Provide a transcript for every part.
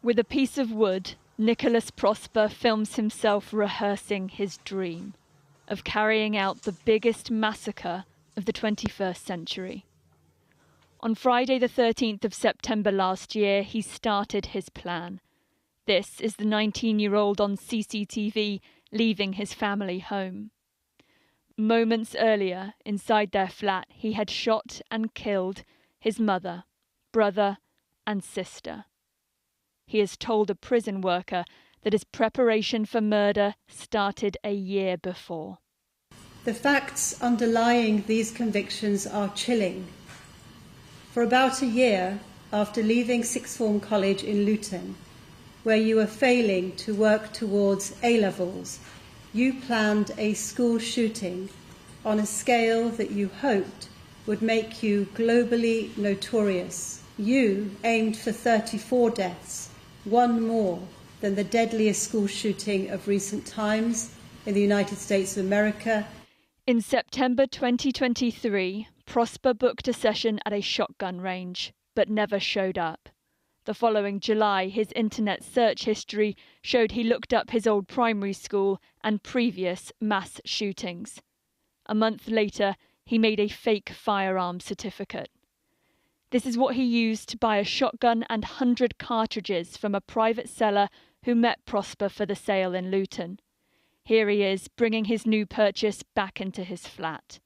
With a piece of wood, Nicholas Prosper films himself rehearsing his dream of carrying out the biggest massacre of the 21st century. On Friday the 13th of September last year, he started his plan. This is the 19-year-old on CCTV leaving his family home. Moments earlier, inside their flat, he had shot and killed his mother, brother and sister. He has told a prison worker that his preparation for murder started a year before. The facts underlying these convictions are chilling. For about a year after leaving sixth form college in Luton, where you were failing to work towards A-levels, you planned a school shooting on a scale that you hoped would make you globally notorious. You aimed for 34 deaths, one more than the deadliest school shooting of recent times in the United States of America. In September 2023, Prosper booked a session at a shotgun range, but never showed up. The following July, his internet search history showed he looked up his old primary school and previous mass shootings. A month later, he made a fake firearm certificate. This is what he used to buy a shotgun and 100 cartridges from a private seller who met Prosper for the sale in Luton. Here he is, bringing his new purchase back into his flat.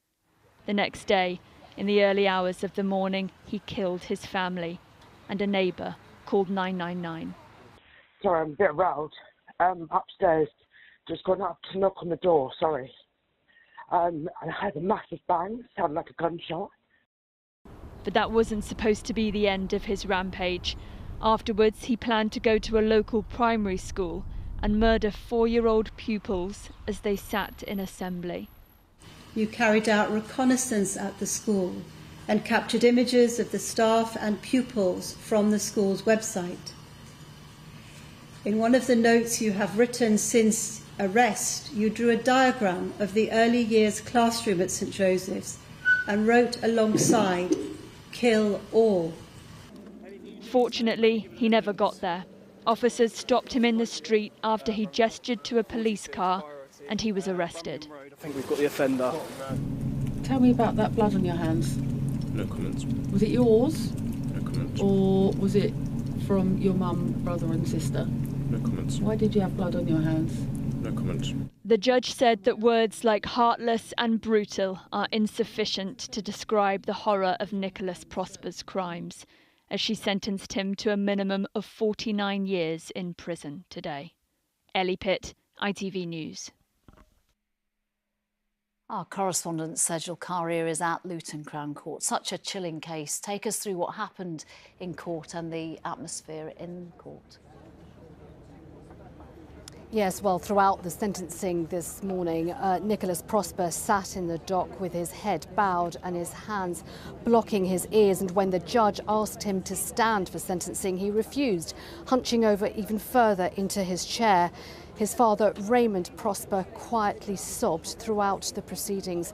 The next day, in the early hours of the morning, he killed his family, and a neighbour called 999. Sorry, I'm a bit riled. Upstairs, just gone up to knock on the door, sorry. And I had a massive bang, sounded like a gunshot. But that wasn't supposed to be the end of his rampage. Afterwards, he planned to go to a local primary school and murder 4-year-old pupils as they sat in assembly. You carried out reconnaissance at the school and captured images of the staff and pupils from the school's website. In one of the notes you have written since arrest, you drew a diagram of the early years classroom at St Joseph's and wrote alongside, "Kill all." Fortunately, he never got there. Officers stopped him in the street after he gestured to a police car and he was arrested. I think we've got the offender. Tell me about that blood on your hands. No comments. Was it yours? No comments. Or was it from your mum, brother and sister? No comments. Why did you have blood on your hands? No comments. The judge said that words like heartless and brutal are insufficient to describe the horror of Nicholas Prosper's crimes, as she sentenced him to a minimum of 49 years in prison today. Ellie, Pitt, ITV News. Our correspondent Sejal Karia is at Luton Crown Court. Such a chilling case. Take us through what happened in court and the atmosphere in court. Yes, well, throughout the sentencing this morning, Nicholas Prosper sat in the dock with his head bowed and his hands blocking his ears. And when the judge asked him to stand for sentencing, he refused, hunching over even further into his chair. His father, Raymond Prosper, quietly sobbed throughout the proceedings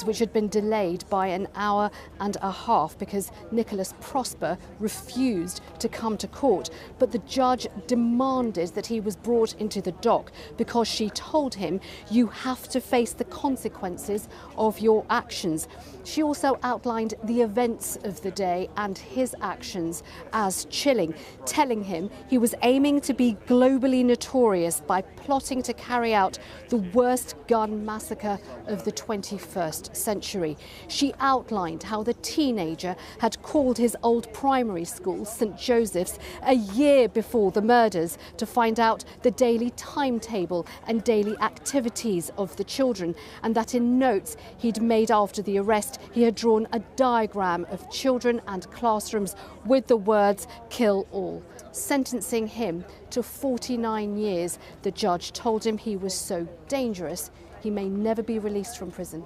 which had been delayed by an hour and a half because Nicholas Prosper refused to come to court. But the judge demanded that he was brought into the dock because she told him, "You have to face the consequences of your actions." She also outlined the events of the day and his actions as chilling, telling him he was aiming to be globally notorious by plotting to carry out the worst gun massacre of the 21st century. She outlined how the teenager had called his old primary school, St Joseph's, a year before the murders to find out the daily timetable and daily activities of the children, and that in notes he'd made after the arrest, he had drawn a diagram of children and classrooms with the words "kill all." Sentencing him to 49 years, the judge told him he was so dangerous he may never be released from prison.